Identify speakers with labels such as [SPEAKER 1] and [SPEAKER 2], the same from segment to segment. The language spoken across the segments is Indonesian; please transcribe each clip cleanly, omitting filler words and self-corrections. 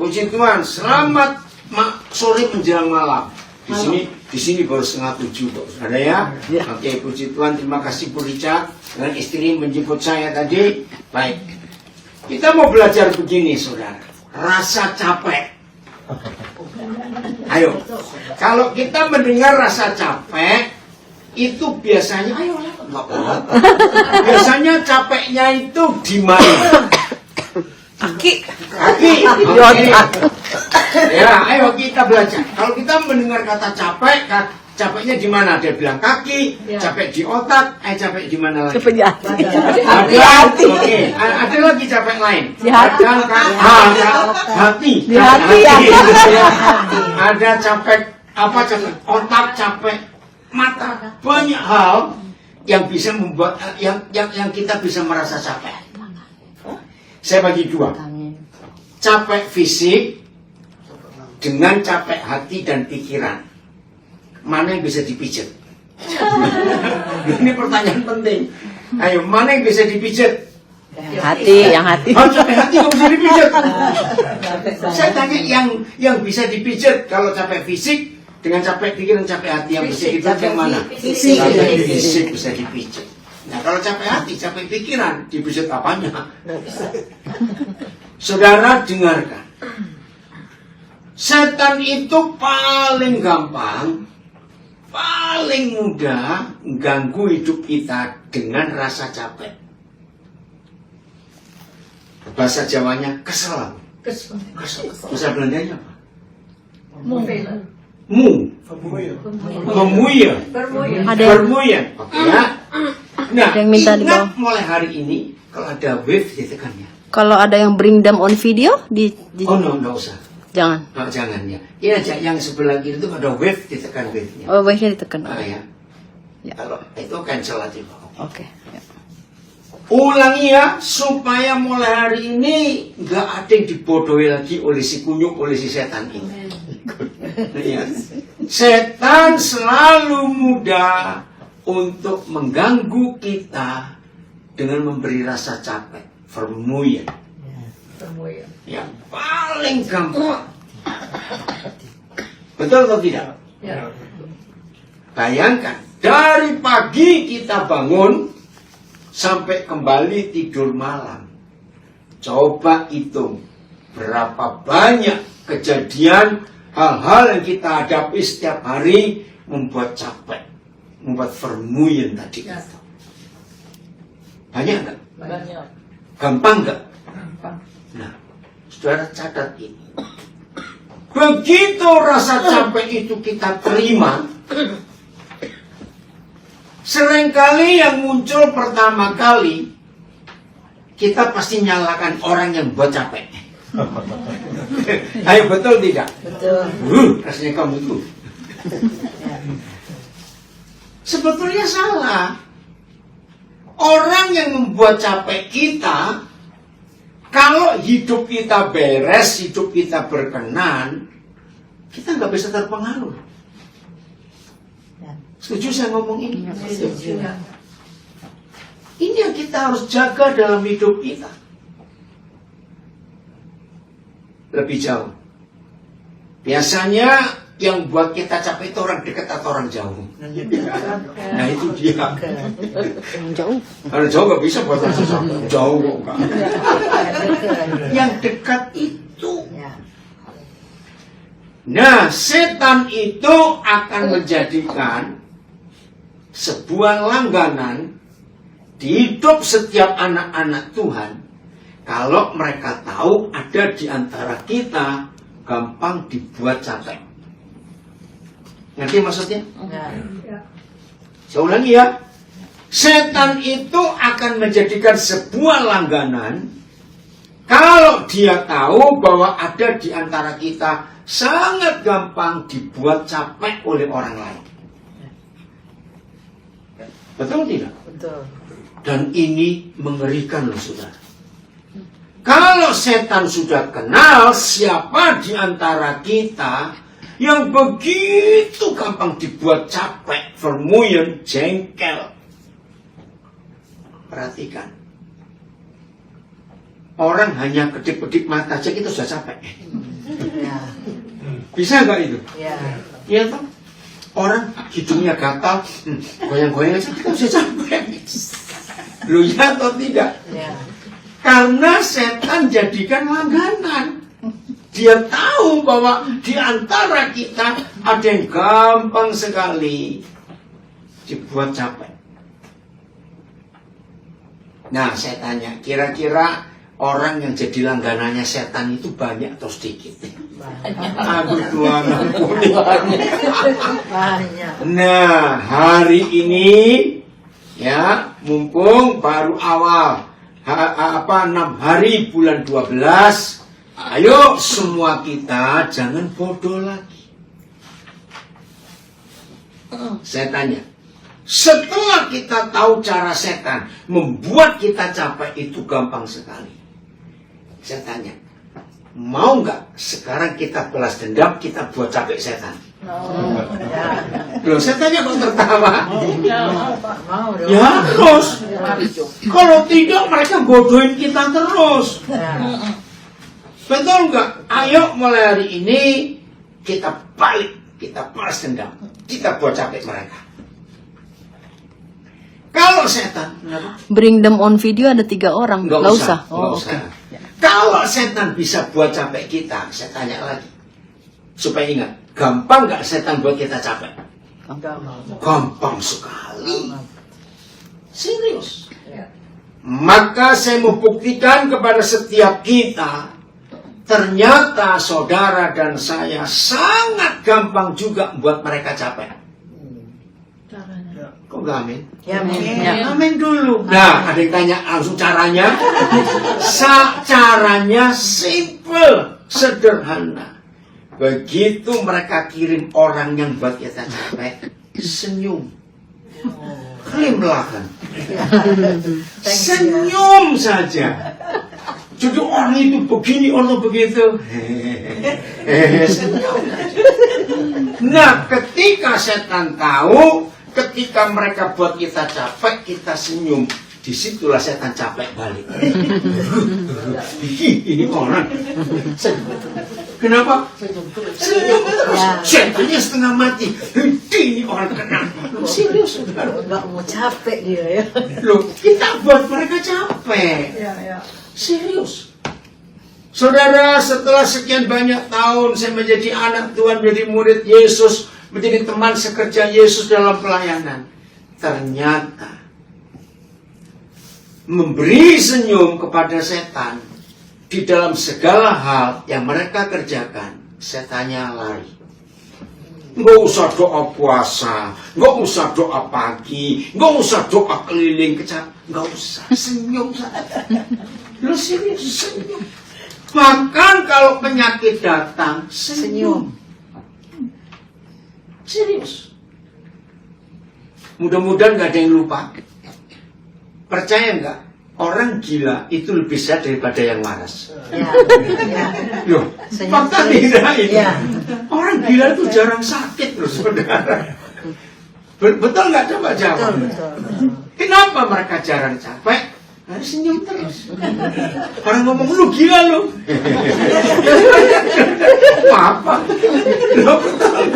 [SPEAKER 1] Puji Tuhan, selamat sore menjelang malam. Di sini baru 6:30 kok, saudara ya. Oke, puji Tuhan, terima kasih Bu Richard dan istri menjemput saya tadi. Baik, kita mau belajar begini, saudara. Rasa capek. Ayo, kalau kita mendengar rasa capek, itu biasanya, biasanya capeknya itu di mana? Kaki. Okay. Ya, ayo kita belajar. Kalau kita mendengar kata capek, capeknya di mana? Dia bilang kaki, capek di otak, capek di mana lagi?
[SPEAKER 2] Capek di hati.
[SPEAKER 1] Hati. Oke, ada lagi capek lain.
[SPEAKER 2] Di hati.
[SPEAKER 1] Hati.
[SPEAKER 2] Di hati.
[SPEAKER 1] Ada capek apa? Capek otak, capek mata. Banyak hal yang bisa membuat yang kita bisa merasa capek. Saya bagi dua. Capek fisik dengan capek hati dan pikiran. Mana yang bisa dipijat? Ini pertanyaan penting. Ayo, mana yang bisa dipijat?
[SPEAKER 2] Yang hati.
[SPEAKER 1] Oh, capek hati nggak bisa dipijat. Saya tanya yang bisa dipijat. Kalau capek fisik dengan capek pikiran, capek hati yang bisa dipijat yang mana? Capek fisik bisa dipijat. Nah, kalau capek hati, capek pikiran, dipijat apanya? Saudara dengarkan. Setan itu paling gampang, paling mudah ganggu hidup kita dengan rasa capek. Bahasa Jawanya kesel. Bahasa Belandanya apa? Bermuya. Oke ya. Nah, ingat mulai hari ini kalau ada wave ditekannya.
[SPEAKER 2] Kalau ada yang bring them on video
[SPEAKER 1] Oh no, nggak usah.
[SPEAKER 2] Jangan.
[SPEAKER 1] Oh, jangan ya. Ini aja yang sebelah kiri itu ada wave ditekan wave-nya.
[SPEAKER 2] Oh, wave-nya ditekan.
[SPEAKER 1] Ya. Kalau itu cancel aja.
[SPEAKER 2] Oke. Ya.
[SPEAKER 1] Ulangi ya, supaya mulai hari ini nggak ada yang dibodohi lagi oleh si kunyuk, oleh si setan ini. Ya. Setan selalu mudah untuk mengganggu kita dengan memberi rasa capek, vermoeien. Yang paling gampang. Betul atau tidak? Ya. Bayangkan, dari pagi kita bangun sampai kembali tidur malam. Coba hitung berapa banyak kejadian, hal-hal yang kita hadapi setiap hari membuat capek, membuat vermoeien tadi. Banyak nggak?
[SPEAKER 3] Banyak.
[SPEAKER 1] Gampang nggak?
[SPEAKER 3] Gampang.
[SPEAKER 1] Nah, saudara catat ini. Begitu rasa capek itu kita terima, seringkali yang muncul pertama kali, kita pasti nyalakan orang yang buat capek. Ayo, betul tidak?
[SPEAKER 3] Betul.
[SPEAKER 1] Rasanya kamu tuh. Sebetulnya salah. Orang yang membuat capek kita, kalau hidup kita beres, hidup kita berkenan, kita nggak bisa terpengaruh. Setuju saya ngomong ini?
[SPEAKER 3] Setuju.
[SPEAKER 1] Ini yang kita harus jaga dalam hidup kita. Lebih jauh. Biasanya yang buat kita capek itu orang dekat atau orang jauh. Nah itu dia.
[SPEAKER 2] Jauh.
[SPEAKER 1] Kalau jauh nggak bisa buat rasa capek. Jauh kok enggak. Yang dekat itu. Nah, setan itu akan menjadikan sebuah langganan di hidup setiap anak-anak Tuhan. Kalau mereka tahu ada di antara kita gampang dibuat capek. Ngerti maksudnya? Saya ulangi ya. Setan itu akan menjadikan sebuah langganan kalau dia tahu bahwa ada di antara kita sangat gampang dibuat capek oleh orang lain. Betul tidak?
[SPEAKER 3] Betul.
[SPEAKER 1] Dan ini mengerikan loh saudara. Kalau setan sudah kenal siapa di antara kita yang begitu gampang dibuat capek, vermoeien, jengkel. Perhatikan. orang hanya kedip-kedip mata aja kita sudah capek. Bisa nggak itu? Iya toh? Orang hidungnya gatal, goyang-goyang aja kita sudah capek. Loh ya atau tidak? Karena setan jadikan langganan. Dia tahu bahwa di antara kita ada yang gampang sekali dibuat capek. Nah, saya tanya, kira-kira orang yang jadi langganannya setan itu banyak atau sedikit? Aduh Tuhan, ampuni. Nah, hari ini ya, mumpung baru awal 6 hari bulan 12, ayo semua kita jangan bodoh lagi. Saya tanya, setelah kita tahu cara setan membuat kita capek itu gampang sekali. Saya tanya, mau nggak sekarang kita balas dendam, kita buat capek setan? Loh, saya tanya kok tertawa? Ya harus. Kalau tidak mereka bodohin kita terus. Betul nggak? Ayo mulai hari ini kita balik, kita balas dendam, kita buat capek mereka. Kalau setan,
[SPEAKER 2] Bring them on video ada 3 orang. Nggak usah.
[SPEAKER 1] Nggak usah. Kalau setan bisa buat capek kita, saya tanya lagi. Supaya ingat, gampang nggak setan buat kita capek? Gampang sekali. Serius. Maka saya mau buktikan kepada setiap kita, ternyata saudara dan saya sangat gampang juga buat mereka capek. Kok gak amin?
[SPEAKER 3] Ya,
[SPEAKER 1] Amin dulu. Nah, ada yang tanya langsung caranya. Caranya simple, sederhana. Begitu mereka kirim orang yang buat kita capek, senyum. Kelimlakan. Senyum saja. Jadi orang itu begini, orang begitu. Senyum. Nah, ketika setan tahu, ketika mereka buat kita capek, kita senyum. Disitulah setan capek balik. Ini orang. Kenapa? Senyum terus. Setannya setengah mati. Ini orang kenapa? Serius, saudara.
[SPEAKER 3] Nggak mau capek dia ya.
[SPEAKER 1] Loh, kita buat mereka capek. Serius. Saudara, setelah sekian banyak tahun saya menjadi anak Tuhan, menjadi murid Yesus, menjadi teman sekerja Yesus dalam pelayanan. Ternyata memberi senyum kepada setan di dalam segala hal yang mereka kerjakan, setannya lari. Nggak usah doa puasa, nggak usah doa pagi, nggak usah doa keliling kecap, nggak usah, senyum saja. Lu serius, senyum. Bahkan kalau penyakit datang, senyum. Serius. Mudah-mudahan nggak ada yang lupa. Percaya nggak? Orang gila itu lebih sehat daripada yang waras. Loh, fakta tidak ini. Orang gila itu jarang sakit loh, saudara. Betul nggak? Coba jawab. Kenapa mereka jarang capek? Harus senyum terus. Orang ngomong lu gila lu. Apa? Lo betul.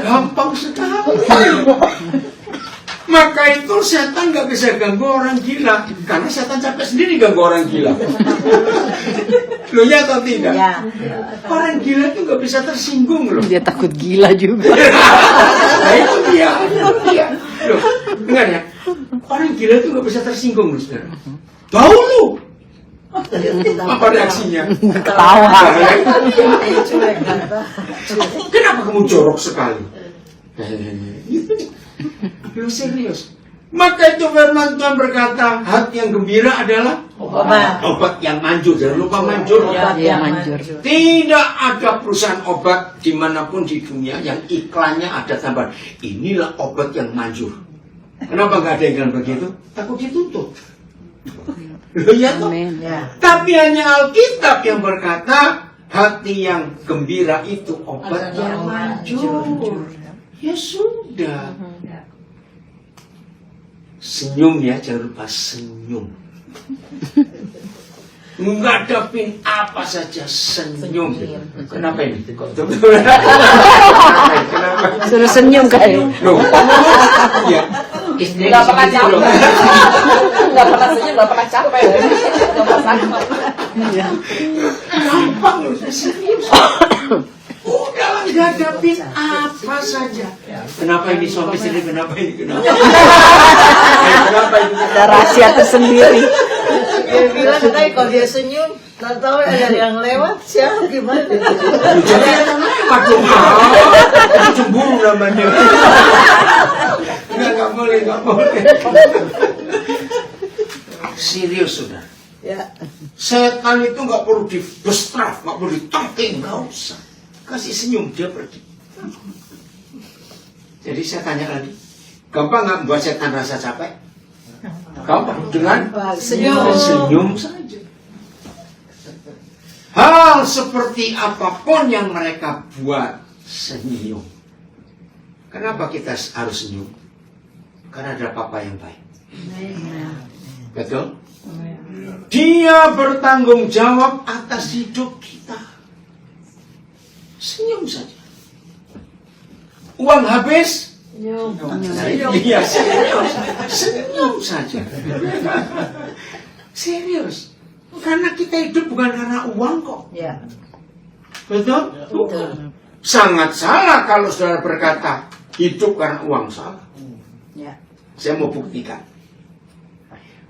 [SPEAKER 1] Gampang sekali. Maka itu setan nggak bisa ganggu orang gila, karena setan capek sendiri ganggu orang gila. Lo ya atau tidak?
[SPEAKER 3] Ya.
[SPEAKER 1] Orang gila itu nggak bisa tersinggung loh.
[SPEAKER 2] Dia takut gila juga.
[SPEAKER 1] Nah itu dia. Loh, dengar ya. Orang gila itu nggak bisa tersinggung loh, saudara. Tahu lu? Apa reaksinya?
[SPEAKER 2] Ketawa.
[SPEAKER 1] Kenapa kamu jorok sekali? Lu serius? Maka itu firman Tuhan berkata, hati yang gembira adalah obat yang manjur. Jangan lupa manjur.
[SPEAKER 2] Iya, manjur.
[SPEAKER 1] Tidak ada perusahaan obat dimanapun di dunia yang iklannya ada tambahan. Inilah obat yang manjur. Kenapa nggak ada iklan begitu? Takut ditutup. Loh ya toh? Tapi hanya Alkitab yang berkata, hati yang gembira itu obat yang manjur. Ya sudah. Senyum ya, jangan lupa senyum. ngadapin apa saja senyum. Kenapa ini? Kok kenapa?
[SPEAKER 2] Suruh senyum kayak.
[SPEAKER 1] Loh, ya. Istri
[SPEAKER 4] Nggak pernah
[SPEAKER 1] seperti
[SPEAKER 4] capek.
[SPEAKER 1] loh.
[SPEAKER 4] Nggak pernah senyum, nggak pernah capek. Nggak pernah sakit.
[SPEAKER 1] Gampang loh, serius. Udah ngadapin apa saja. Kenapa ini suami istri? Kenapa ini? Kenapa? Kenapa ini?
[SPEAKER 2] Ada rahasia tersendiri.
[SPEAKER 3] Dia bilang katanya kalau dia senyum, nggak tahu ada yang lewat siapa gimana.
[SPEAKER 1] Jadi lewat dong. Itu cemburu namanya. Nggak boleh, nggak boleh. Serius sudah.
[SPEAKER 3] Ya.
[SPEAKER 1] Setan itu nggak perlu dibestraf, nggak perlu ditongking, nggak usah. Kasih senyum dia pergi. Jadi saya tanya lagi, gampang nggak buat setan rasa capek? Gampang dengan senyum saja. Hal seperti apapun yang mereka buat senyum. Kenapa kita harus senyum? Karena ada Papa yang baik. Betul? Dia bertanggung jawab atas hidup kita. Senyum saja. Uang habis? Iya, serius. Senyum saja. Serius. Karena kita hidup bukan karena uang kok.
[SPEAKER 3] Ya.
[SPEAKER 1] Betul? Sangat salah kalau saudara berkata hidup karena uang. Salah.
[SPEAKER 3] Ya.
[SPEAKER 1] Saya mau buktikan.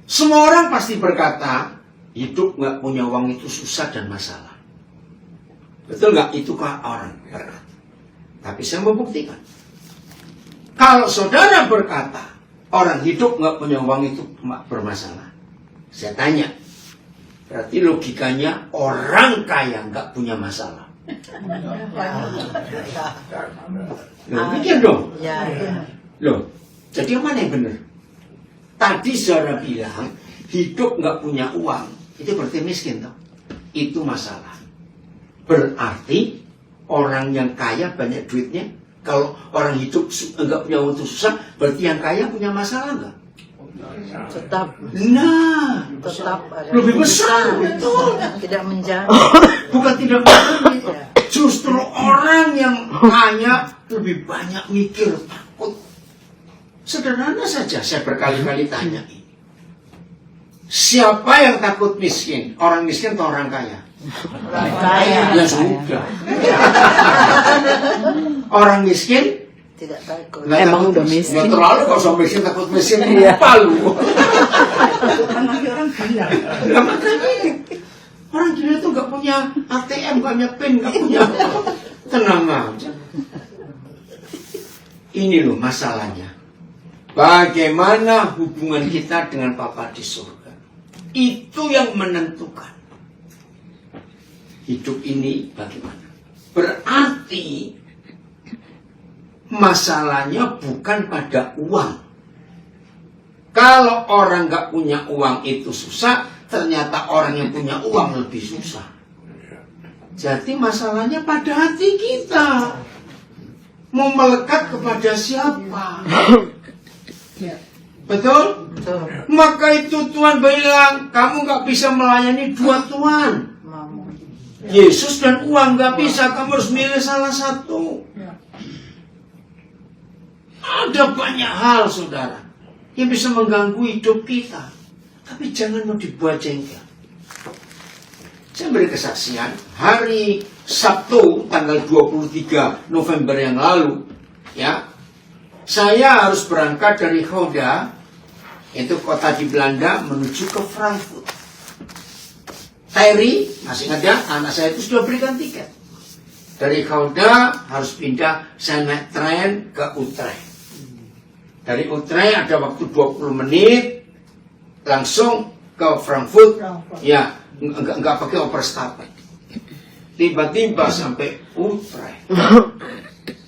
[SPEAKER 1] Semua orang pasti berkata hidup nggak punya uang itu susah dan masalah. Betul nggak? Itu kah orang berkata. Tapi saya mau buktikan. Kalau saudara berkata orang hidup nggak punya uang itu bermasalah, saya tanya, berarti logikanya orang kaya nggak punya masalah. Loh, mikir dong.
[SPEAKER 3] Ya.
[SPEAKER 1] Loh, jadi yang mana yang benar? Tadi saudara bilang hidup nggak punya uang, itu berarti miskin toh? Itu masalah. Berarti orang yang kaya banyak duitnya. Kalau orang hidup nggak punya uang itu susah, berarti yang kaya punya masalah nggak?
[SPEAKER 3] Tetap.
[SPEAKER 1] Nah,
[SPEAKER 3] Tetap ada.
[SPEAKER 1] lebih besar, betul.
[SPEAKER 3] Tidak menjadi.
[SPEAKER 1] Bukan tidak mungkin. Justru orang yang kaya lebih banyak mikir, takut. Sederhana saja, saya berkali-kali tanya ini. Siapa yang takut miskin? Orang miskin atau orang kaya?
[SPEAKER 3] Kaya.
[SPEAKER 1] Ya sudah. Orang miskin
[SPEAKER 3] Tidak takut.
[SPEAKER 1] nggak
[SPEAKER 2] Emang
[SPEAKER 1] takut
[SPEAKER 2] udah miskin.
[SPEAKER 1] Nggak terlalu kalau sama miskin takut miskin
[SPEAKER 2] Iya.
[SPEAKER 1] palu. Nah, makanya orang gila itu nggak punya ATM, nggak punya PIN, nggak punya. Tenang aja. Ini loh masalahnya. Bagaimana hubungan kita dengan Bapa di surga? Itu yang menentukan hidup ini bagaimana. Berarti masalahnya bukan pada uang. Kalau orang nggak punya uang itu susah, ternyata orang yang punya uang lebih susah. Jadi masalahnya pada hati kita. Mau melekat kepada siapa? Betul?
[SPEAKER 3] Betul.
[SPEAKER 1] Maka itu Tuhan bilang, kamu nggak bisa melayani dua Tuhan.
[SPEAKER 3] Mau.
[SPEAKER 1] Yesus dan uang nggak bisa, kamu harus milih salah satu. Ada banyak hal, saudara, yang bisa mengganggu hidup kita. Tapi jangan mau dibuat jengkel. Saya beri kesaksian, hari Sabtu, tanggal 23 November yang lalu, ya, saya harus berangkat dari Gouda, itu kota di Belanda, menuju ke Frankfurt. Terry, masih ingat ya, anak saya itu sudah berikan tiket. Dari Gouda harus pindah, saya naik tren ke Utrecht. Dari Utrecht ada waktu 20 menit, langsung ke Frankfurt. Ya, enggak pakai Overstappen. Tiba-tiba sampai Utrecht,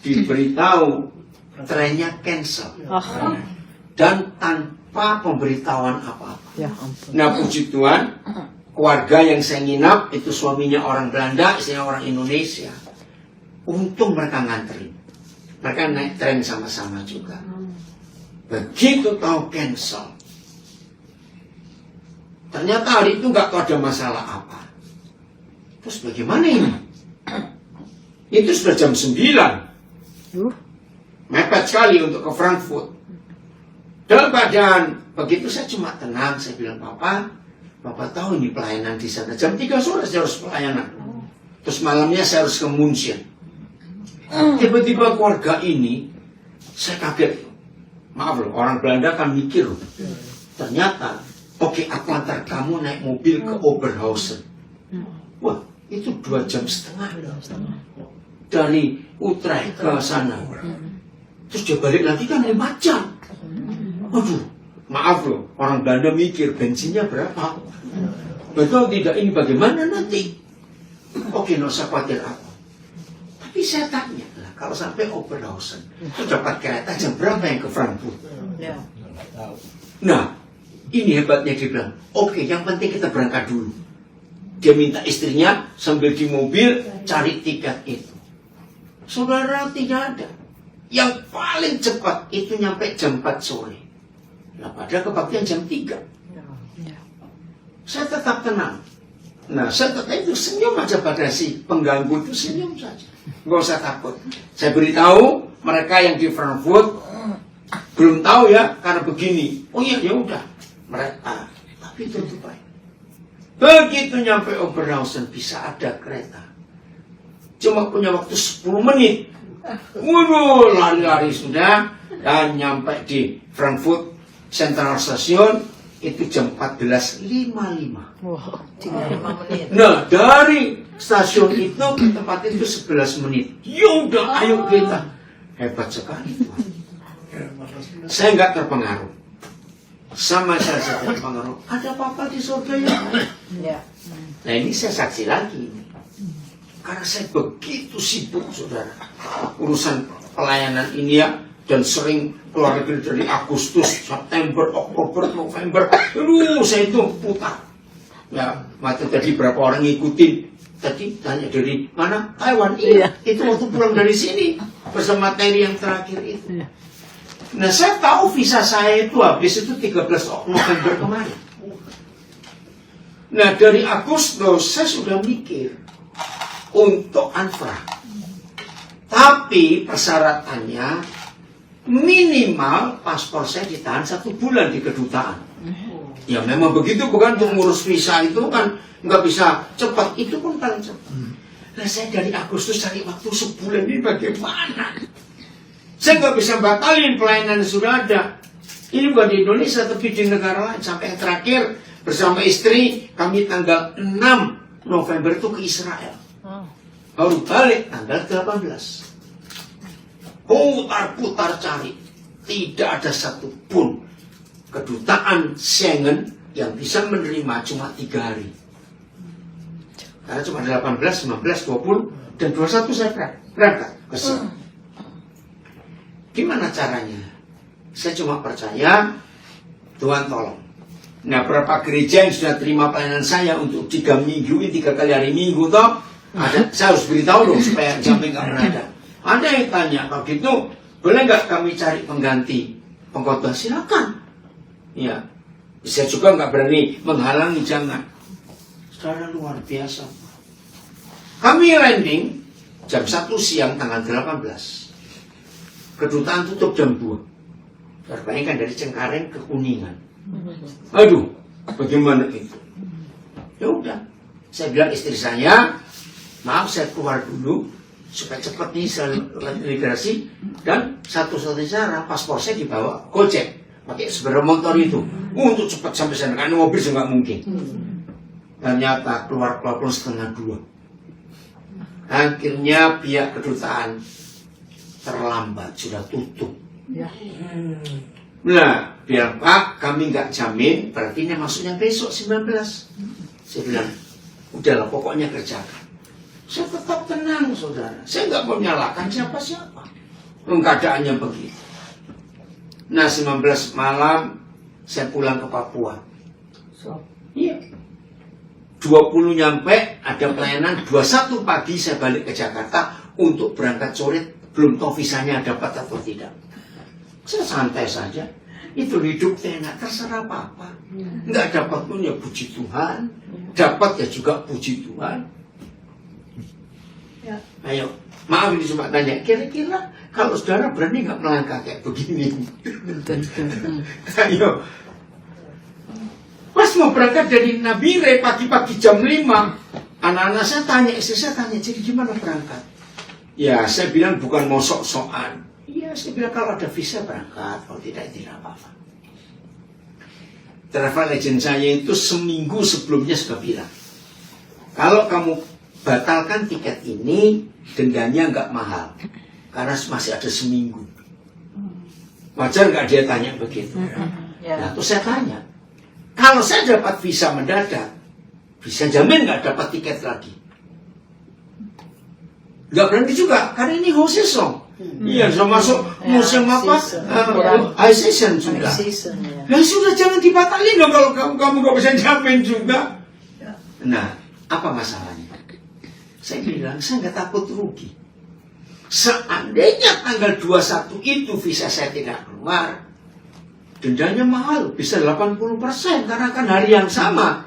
[SPEAKER 1] diberitahu trennya cancel. Dan tanpa pemberitahuan apa-apa.
[SPEAKER 2] Ya ampun.
[SPEAKER 1] Nah, puji Tuhan, keluarga yang saya nginap itu suaminya orang Belanda, istrinya orang Indonesia. Untung mereka nganterin. Mereka naik tren sama-sama juga. Begitu tahu cancel, Ternyata hari itu nggak tahu ada masalah apa. Terus bagaimana ini? Itu sudah jam 9. Mepet sekali untuk ke Frankfurt. Dalam keadaan begitu saya cuma tenang. Saya bilang, Papa tahu ini pelayanan di sana. Jam 3 sore saya harus pelayanan. Terus malamnya saya harus ke München. Tiba-tiba keluarga ini, saya kaget. Maaf loh, orang Belanda kan mikir loh. Ternyata, oke, aku antar kamu naik mobil ke Oberhausen. Wah, itu 2,5 jam. Dari Utrecht ke sana. Terus dia balik lagi kan 5 jam. Aduh, maaf loh, orang Belanda mikir bensinnya berapa. Betul tidak, ini bagaimana nanti? Oke, nggak usah khawatir apa. Tapi saya tanya, lah, kalau sampai Oberhausen, itu dapat kereta jam berapa yang ke Frankfurt? Nah, ini hebatnya dia bilang, oke, yang penting kita berangkat dulu. Dia minta istrinya sambil di mobil cari tiket itu. Saudara, tidak ada. Yang paling cepat itu nyampe jam 4 sore. Nah, padahal kebaktian jam 3. Saya tetap tenang. Nah, saya tetap itu senyum aja pada si pengganggu itu, senyum saja. Nggak usah takut. Saya beritahu mereka yang di Frankfurt belum tahu ya, karena begini. Oh iya, ya udah. Mereka, tapi tutup baik. Begitu nyampe Oberhausen bisa ada kereta. Cuma punya waktu 10 menit. Waduh, lari-lari sudah. Dan nyampe di Frankfurt Central Station itu jam 14.55.
[SPEAKER 3] Wow, 5 menit.
[SPEAKER 1] Nah, dari stasiun itu ke tempat itu 11 menit. Yaudah, ayo kita. Hebat sekali. Saya nggak terpengaruh. Sama saya terpengaruh. Ada apa-apa di surga ya? Nah, ini saya saksi lagi. Karena saya begitu sibuk, saudara. Urusan pelayanan ini ya. Dan sering keluar negeri dari Agustus, September, Oktober, November. Aduh, saya itu putar. Ya, waktu tadi berapa orang ngikutin. Tadi tanya dari mana? Taiwan. Iya. Itu waktu pulang dari sini. Bersama Terry yang terakhir itu. Nah, saya tahu visa saya itu habis itu 13 November kemarin. Nah, dari Agustus saya sudah mikir untuk anfrag. Tapi persyaratannya minimal paspor saya ditahan 1 bulan di kedutaan. Ya memang begitu, bukan untuk ngurus visa itu kan nggak bisa cepat, itu pun paling cepat. Nah, saya dari Agustus cari waktu sebulan ini bagaimana? Saya nggak bisa batalin pelayanan yang sudah ada. Ini bukan di Indonesia tapi di negara lain. Sampai yang terakhir bersama istri kami tanggal 6 November itu ke Israel. Baru balik tanggal 18. Putar-putar cari, tidak ada satupun kedutaan Schengen yang bisa menerima cuma 3 hari. Karena cuma 18, 19, 20 dan 21 saya berangkat ke sana. Gimana caranya? Saya cuma percaya Tuhan tolong. Nah, berapa gereja yang sudah terima pelayanan saya untuk 3 minggu, 3 kali hari minggu toh? Ada, saya harus beritahu dong supaya sampai nggak pernah ada. Ada yang tanya, kalau gitu boleh nggak kami cari pengganti pengkhotbah? Silakan. Ya, saya juga nggak berani menghalangi, jangan. Saudara, luar biasa. Kami landing jam 1 siang tanggal 18. Kedutaan tutup jam 2. Terbayangkan dari Cengkareng ke Kuningan. Aduh, bagaimana itu? Ya udah, saya bilang istri saya, maaf saya keluar dulu supaya cepat nih imigrasi, dan satu-satunya cara paspor saya dibawa Gojek pakai sepeda motor itu untuk cepat sampai sana, karena mobil juga nggak mungkin. Ternyata keluar pun 1:30. Akhirnya pihak kedutaan terlambat, sudah tutup. Nah, bilang Pak, kami nggak jamin, berarti ini maksudnya besok 19. Saya bilang, udahlah pokoknya kerjakan. Saya tetap tenang, saudara. Saya nggak mau menyalahkan siapa-siapa. Keadaannya begitu. Nah, 19 malam saya pulang ke Papua. Iya. 20 nyampe, ada pelayanan. 21 pagi saya balik ke Jakarta untuk berangkat sore. Belum tahu visanya dapat atau tidak. Saya santai saja. itu hidup enak, terserah papa. Nggak dapat pun ya puji Tuhan, dapat ya juga puji Tuhan.
[SPEAKER 3] Ya.
[SPEAKER 1] Ayo, maaf ini cuma tanya, kira-kira kalau saudara berani nggak melangkah kayak begini? Ayo, pas mau berangkat dari Nabire pagi-pagi jam 5, anak-anak saya tanya, istri saya tanya, jadi gimana berangkat? Ya, saya bilang bukan mau sok-sokan. Iya, saya bilang kalau ada visa berangkat, kalau tidak apa-apa. Travel agent saya itu seminggu sebelumnya sudah bilang, kalau kamu batalkan tiket ini, dendanya nggak mahal, karena masih ada seminggu. Wajar nggak dia tanya begitu? Nah, terus saya tanya, kalau saya dapat visa mendadak, bisa jamin nggak dapat tiket lagi? Nggak berani juga, karena ini whole season. Iya, sudah masuk musim apa? High season sudah. Nah, sudah jangan dibatalin dong kalau kamu nggak bisa jamin juga. Nah, apa masalahnya? Saya bilang, saya nggak takut rugi. Seandainya tanggal 21 itu visa saya tidak keluar, dendanya mahal, bisa 80% karena kan hari yang sama.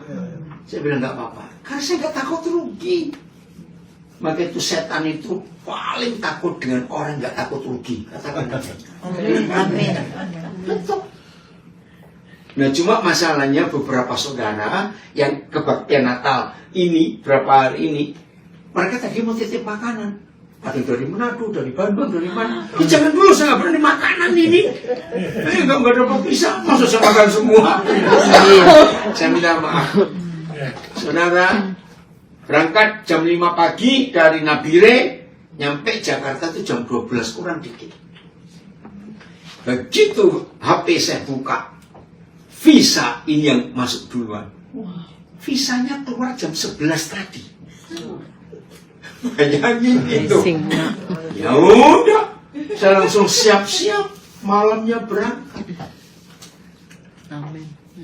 [SPEAKER 1] Saya bilang nggak apa-apa, karena saya nggak takut rugi. Maka itu setan itu paling takut dengan orang nggak takut rugi. Katakan amin. Betul. Nah, cuma masalahnya beberapa saudara yang kebaktian Natal ini berapa hari ini, mereka tadi mau titip makanan. Ada dari Manado, dari Bandung, dari mana? Jangan dulu, saya nggak berani makanan ini. Nggak dapat bisa, masa saya makan semua. Saya minta maaf, saudara. Berangkat jam 5 pagi dari Nabire, nyampe Jakarta itu jam 12 kurang dikit. Begitu HP saya buka, visa ini yang masuk duluan. Visanya keluar jam 11 tadi. Bayangin itu. Ya udah, saya langsung siap-siap, malamnya berangkat.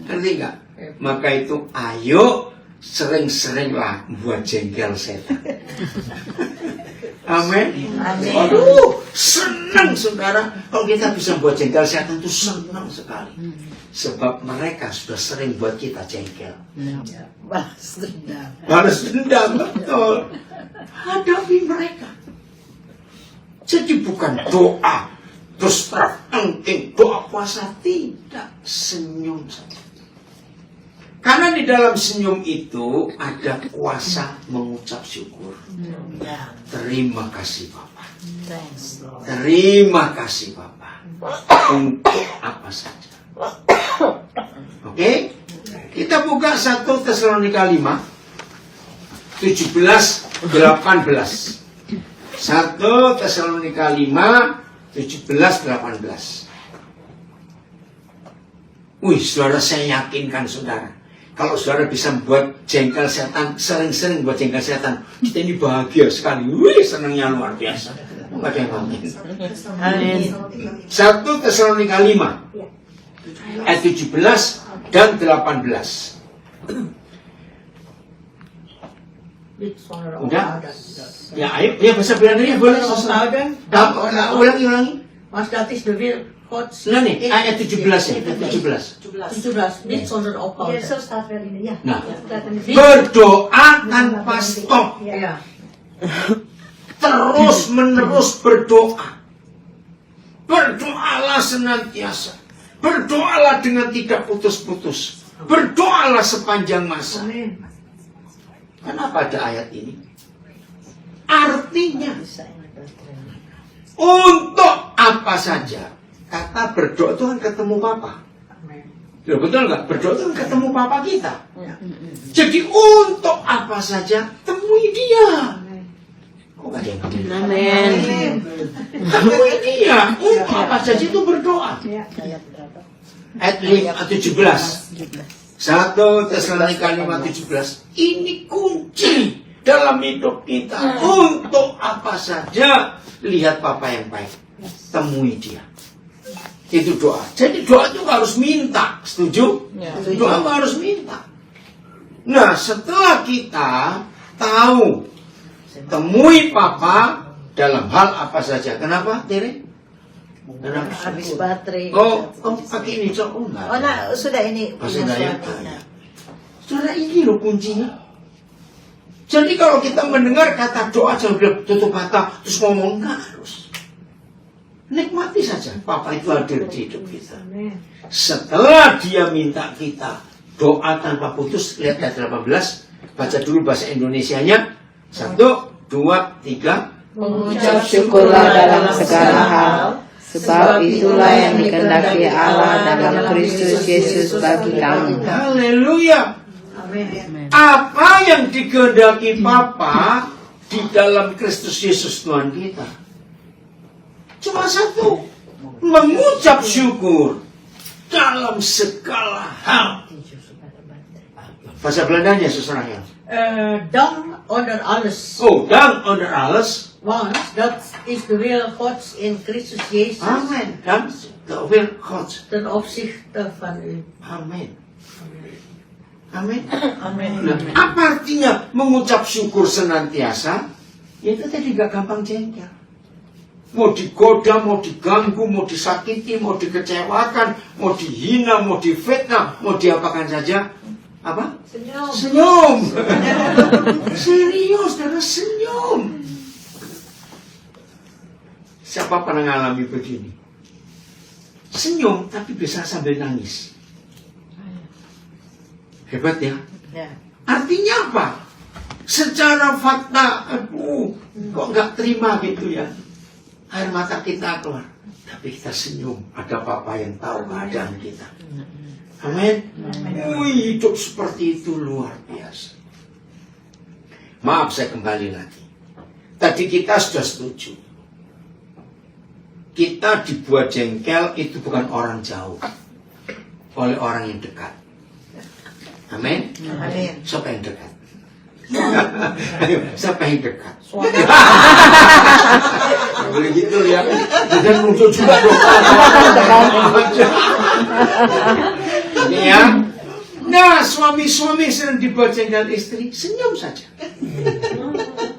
[SPEAKER 1] Ngerti nggak? Maka itu ayo sering-seringlah buat jengkel setan. Amin. Aduh, senang saudara kalau kita bisa buat jengkel setan itu senang sekali. Sebab mereka sudah sering buat kita jengkel.
[SPEAKER 3] Balas dendam.
[SPEAKER 1] Balas dendam, betul. Hadapi mereka. Jadi bukan doa terus terangking doa puasa, tidak, senyum saja. Karena di dalam senyum itu ada kuasa mengucap syukur. Terima kasih Bapak. Terima kasih Bapak untuk apa saja. Oke? Kita buka 1 Tesalonika 5 17-18. 1 Tesalonika 5 17-18. Wih, saudara, saya yakinkan saudara, kalau saudara bisa membuat jengkel setan, sering-sering buat jengkel setan, kita ini bahagia sekali. Wih, senangnya luar biasa. Enggak ada yang amin. 1 Tesalonika 5 ayat 17 dan 18. Udah? Ya, ayo, ya bahasa Belandanya boleh. Ulangi.
[SPEAKER 3] Was dat is de weer Gods.
[SPEAKER 1] Nah nih, ayat 17 ya, 17.
[SPEAKER 3] 17, niet zonder ophouden.
[SPEAKER 5] Ja, zo staat wel in de, ja.
[SPEAKER 1] Nah,
[SPEAKER 5] Staat in de
[SPEAKER 1] berdoa tanpa stop.
[SPEAKER 3] Ja.
[SPEAKER 1] Terus menerus berdoa. Berdoalah senantiasa. Berdoalah dengan tidak putus-putus. Berdoalah sepanjang masa. Kenapa ada ayat ini? Artinya untuk apa saja. Kata berdoa itu kan ketemu Papa. Loh, betul nggak? Berdoa itu kan ketemu Papa kita. Jadi untuk apa saja temui Dia. Kok nggak ada yang ngomong?
[SPEAKER 2] Amin.
[SPEAKER 1] Temui Dia. Untuk apa saja itu berdoa. Ayat 17. 1 Tesalonika 5:17. Ini kunci dalam hidup kita. Untuk apa saja lihat Papa yang baik. Temui Dia. Itu doa. Jadi doa itu harus minta. Setuju? Doa harus minta. Nah, setelah kita tahu temui Papa dalam hal apa saja. Kenapa, Tere?
[SPEAKER 3] Habis baterai.
[SPEAKER 1] Oh, pakai ini, Cok. Oh, enggak.
[SPEAKER 3] Oh, nah, sudah ini.
[SPEAKER 1] Oh, sudah ya.
[SPEAKER 3] suaranya.
[SPEAKER 1] Saudara, ini loh kuncinya. Jadi kalau kita mendengar kata doa sambil tutup mata terus ngomong, nggak harus. Nikmati saja Papa itu hadir di hidup kita. Setelah dia minta kita doa tanpa putus, lihat ayat 18, baca dulu bahasa Indonesianya. 1, 2, 3.
[SPEAKER 2] Mengucap syukurlah dalam segala hal, sebab itulah yang dikehendaki Allah dalam Kristus Yesus bagi kamu.
[SPEAKER 1] Haleluya.
[SPEAKER 3] Amin.
[SPEAKER 1] Apa yang dikehendaki Papa di dalam Kristus Yesus Tuhan kita? Cuma satu, mengucap syukur dalam segala hal. Bahasa Belandanya, Saudara ya.
[SPEAKER 3] Dank onder alles.
[SPEAKER 1] Oh, dank onder alles.
[SPEAKER 3] Want dat is de wil Gods in Christus Jezus
[SPEAKER 1] Amen. Dan de wil God.
[SPEAKER 3] ten opzichte van u.
[SPEAKER 1] Amin. Amin.
[SPEAKER 3] Amin.
[SPEAKER 1] Nah, apa artinya mengucap syukur senantiasa? Ya itu tadi gak gampang jengkel. Mau digoda, mau diganggu, mau disakiti, mau dikecewakan, mau dihina, mau difitnah, mau diapakan saja. Apa?
[SPEAKER 3] Senyum.
[SPEAKER 1] Senyum. Serius, saudara, senyum. Siapa pernah ngalami begini? Senyum, tapi bisa sambil nangis. Hebat ya?
[SPEAKER 3] Ya.
[SPEAKER 1] Artinya apa? Secara fakta, aduh, kok nggak terima gitu ya? Air mata kita keluar, tapi kita senyum. Ada Papa yang tahu keadaan kita. Amin. Wih, hidup seperti itu luar biasa. Maaf, saya kembali lagi. Tadi kita sudah setuju. Kita dibuat jengkel itu bukan orang jauh, oleh orang yang dekat. Amin.
[SPEAKER 3] Amin.
[SPEAKER 1] Siapa yang dekat? Ayo, siapa yang dekat? Boleh gitu ya. Jangan muncul juga dong. Ini ya. Nah, suami-suami sering dibojengkan istri, senyum saja.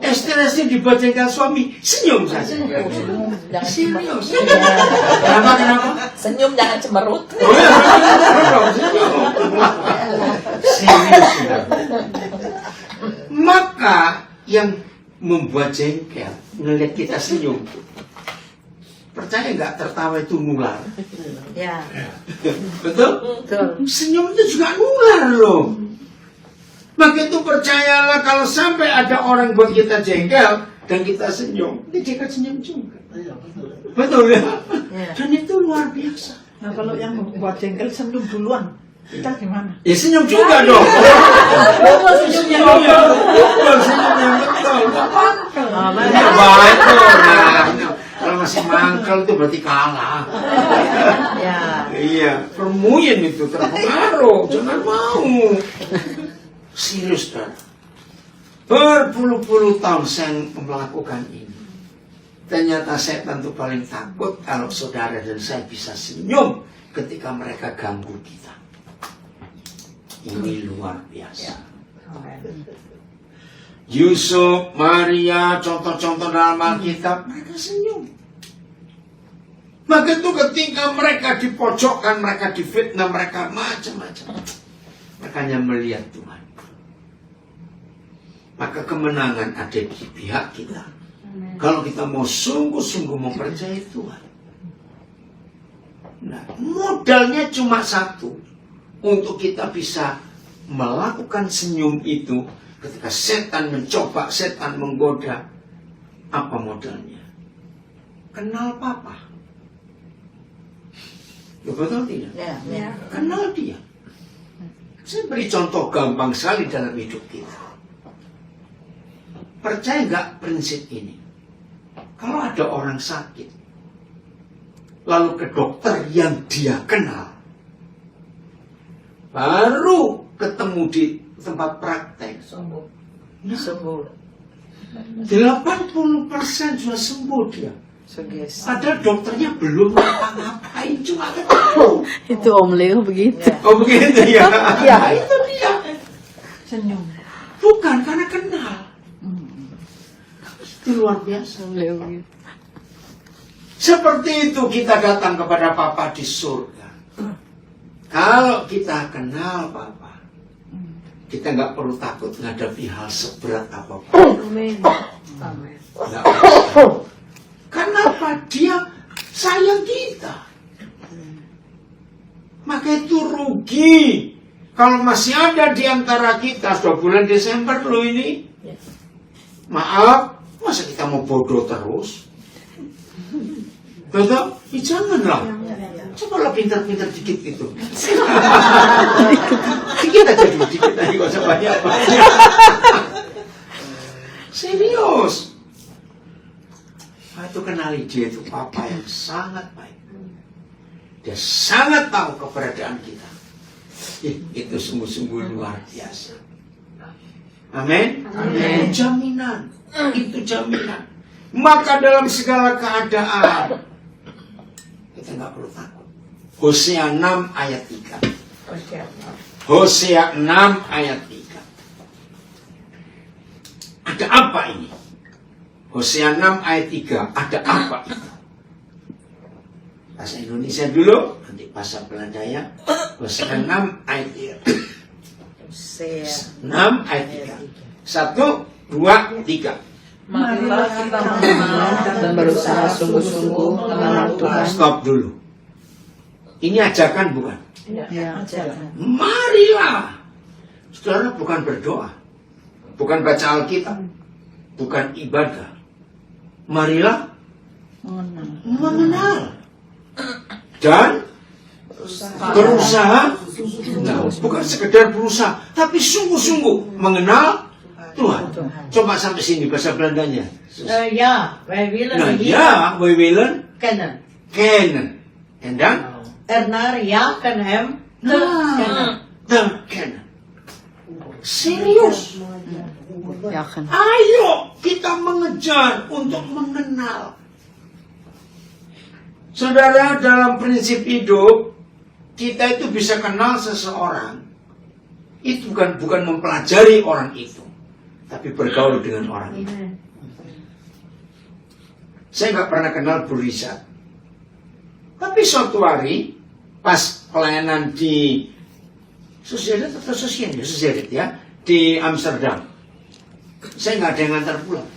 [SPEAKER 1] Istri dibuat jengkel suami, senyum saja.
[SPEAKER 4] Jangan
[SPEAKER 1] Serius. Kenapa?
[SPEAKER 4] Senyum jangan cemberut.
[SPEAKER 1] Oh ya, senyum. Serius. Maka yang membuat jengkel ngelihat kita senyum, percaya nggak, tertawa itu nular.
[SPEAKER 3] Ya.
[SPEAKER 1] Betul?
[SPEAKER 3] Betul.
[SPEAKER 1] Senyum itu juga nular loh. Maka itu percayalah, kalau sampai ada orang buat kita jengkel dan kita senyum, dia akan senyum juga. Betul ya?
[SPEAKER 3] Ya.
[SPEAKER 1] Dan itu luar biasa.
[SPEAKER 5] Nah kalau yang membuat jengkel senyum duluan, kita gimana?
[SPEAKER 1] Ya senyum juga dong. Senyum yang betul, senyum yang betul. Ini baik tuh. Nah, kalau masih mangkel itu berarti kalah.
[SPEAKER 3] Ya.
[SPEAKER 1] Iya, permuyin itu terpengaruh. Jangan mau. Serius, kan? Berpuluh-puluh tahun saya melakukan ini. Ternyata setan itu paling takut kalau saudara dan saya bisa senyum ketika mereka ganggu kita. Ini luar biasa. Yusuf, Maria, contoh-contoh dalam Alkitab, mereka senyum. Maka itu ketika mereka dipojokkan, mereka difitnah, mereka macam-macam, mereka hanya melihat Tuhan. Maka kemenangan ada di pihak kita. Kalau kita mau sungguh-sungguh mempercayai Tuhan. Nah, modalnya cuma satu. Untuk kita bisa melakukan senyum itu ketika setan mencoba, setan menggoda. Apa modalnya? Kenal Papa. Betul tidak?
[SPEAKER 3] Ya.
[SPEAKER 1] Kenal dia. Saya beri contoh gampang sekali dalam hidup kita. Percaya nggak prinsip ini? Kalau ada orang sakit, lalu ke dokter yang dia kenal, baru ketemu di tempat praktek,
[SPEAKER 3] Sembuh.
[SPEAKER 1] nah,
[SPEAKER 3] Sembuh.
[SPEAKER 1] 80% sudah sembuh dia.
[SPEAKER 3] Sugesti.
[SPEAKER 1] Padahal dokternya belum ngapa-ngapain, cuma ketemu.
[SPEAKER 2] Itu Om Leo begitu.
[SPEAKER 1] Oh begitu ya?
[SPEAKER 2] Ya.
[SPEAKER 1] Itu dia.
[SPEAKER 5] Senyum.
[SPEAKER 1] Bukan karena kenal. Itu luar biasa.
[SPEAKER 2] Om Leo begitu.
[SPEAKER 1] Seperti itu kita datang kepada Bapa di surga. Kalau kita kenal Bapa, kita nggak perlu takut menghadapi hal seberat apapun. Nggak perlu. Kenapa? Dia sayang kita. Maka itu rugi kalau masih ada di antara kita. Sudah bulan Desember loh ini. Maaf, masa kita mau bodoh terus? Betul? Janganlah. Cobalah pintar-pintar dikit itu. Dikit aja dulu, dikit aja, gak usah banyak-banyak. Serius. Nah, itu kenali dia itu Papa yang sangat baik. Dia sangat tahu keberadaan kita. Itu sungguh-sungguh luar biasa. Amin. Itu jaminan. Itu jaminan. Maka dalam segala keadaan kita nggak perlu takut. Hosea 6 ayat 3. Hosea 6 ayat 3. Ada apa ini? Hosea 6 ayat 3. Ada apa itu? Bahasa Indonesia dulu, nanti bahasa Belanda ya. Hosea 6 ayat 3. 6 ayat 3. 1, 2, 3.
[SPEAKER 4] Marilah kita mengenal
[SPEAKER 2] Dan berusaha sungguh-sungguh mengenal Tuhan.
[SPEAKER 1] Stop dulu. Ini ajakan bukan?
[SPEAKER 2] Ya.
[SPEAKER 1] Marilah. Saudara bukan berdoa. Bukan baca Alkitab. Bukan ibadah. Marilah mengenal. Dan berusaha. Nah, bukan sekedar berusaha. Tapi sungguh-sungguh mengenal Tuhan. Coba sampai sini bahasa Belandanya.
[SPEAKER 3] Ja, wij willen
[SPEAKER 1] Nah,
[SPEAKER 3] hier
[SPEAKER 1] ya, we willen
[SPEAKER 3] kennen.
[SPEAKER 1] kennen. En dan?
[SPEAKER 3] Ernaar jagen hem te kennen.
[SPEAKER 1] Dan kennen. Serius.
[SPEAKER 2] Ya kan.
[SPEAKER 1] Ayo kita mengejar untuk mengenal. Saudara, dalam prinsip hidup, kita itu bisa kenal seseorang. Itu bukan mempelajari orang itu, tapi bergaul dengan orang itu. Saya nggak pernah kenal Bu Rizat. Tapi suatu hari, pas pelayanan di Sociedad atau Sociedad ya, di Amsterdam. Saya nggak ada yang ngantar pulang.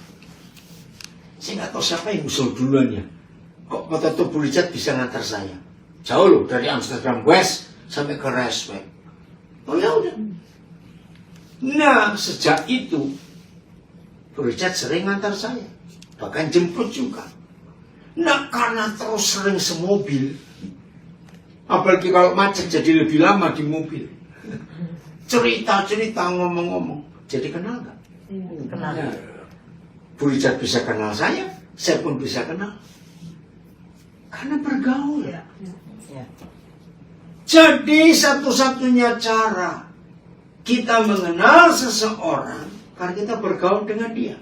[SPEAKER 1] Saya nggak tahu siapa yang usul duluan ya. Kok waktu itu Bu Rizat bisa ngantar saya? Jauh loh, dari Amsterdam West sampai ke Rijswijk. Oh ya udah. Nah, sejak itu Bu Rizat sering ngantar saya. Bahkan jemput juga. Nah, karena terus sering semobil. Apalagi kalau macet jadi lebih lama di mobil. Cerita-cerita, ngomong-ngomong. Jadi kenal gak?
[SPEAKER 3] Kenal.
[SPEAKER 1] Nah, Bu Rizat bisa kenal saya pun bisa kenal. Karena bergaul.
[SPEAKER 3] Ya.
[SPEAKER 1] Jadi satu-satunya cara kita mengenal seseorang karena kita bergaul dengan dia.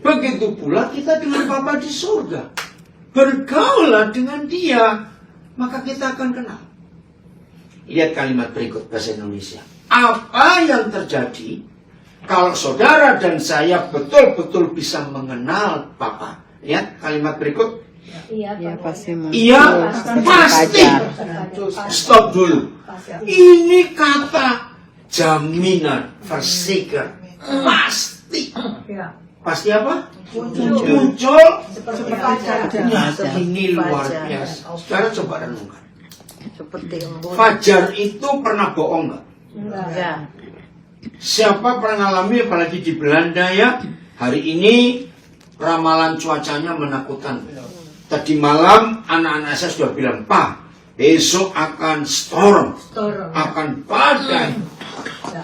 [SPEAKER 1] Begitu pula kita dengan Bapa di surga. Bergaullah dengan dia, maka kita akan kenal. Lihat kalimat berikut bahasa Indonesia. Apa yang terjadi kalau saudara dan saya betul-betul bisa mengenal Bapa? Lihat kalimat berikut.
[SPEAKER 2] Ya pasti
[SPEAKER 1] Iya, pasti. Stop dulu. Ini kata jaminan, verzeker. Pasti. Pasti apa? Muncul. Nah, ini luar biasa. Sekarang coba renungkan.
[SPEAKER 3] Seperti embun.
[SPEAKER 1] Fajar itu pernah bohong nggak?
[SPEAKER 3] Enggak.
[SPEAKER 1] Siapa pernah ngalami, apalagi di Belanda ya, hari ini ramalan cuacanya menakutkan. Tadi malam anak-anak saya sudah bilang, Pak, besok akan storm, akan badai.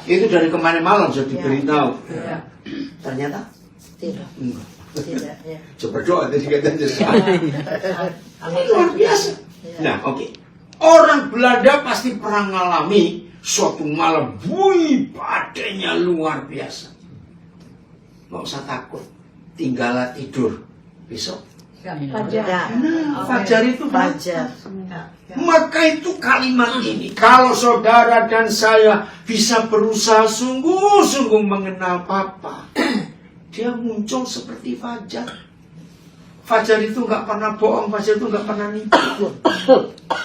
[SPEAKER 1] Itu dari kemarin malam sudah diberitahu. Ternyata
[SPEAKER 3] Tidak.
[SPEAKER 1] enggak.
[SPEAKER 3] Tidak. Ya.
[SPEAKER 1] Coba doa tadi katanya. Ini luar biasa. Nah, oke. Orang Belanda pasti pernah mengalami suatu malam, badainya luar biasa. Nggak usah takut, tinggallah tidur besok. Fajar itu
[SPEAKER 3] Fajar.
[SPEAKER 1] Maka itu kalimat ini, kalau saudara dan saya bisa berusaha sungguh-sungguh mengenal Bapa, dia muncul seperti fajar. Fajar itu nggak pernah bohong, Fajar itu nggak pernah nipu.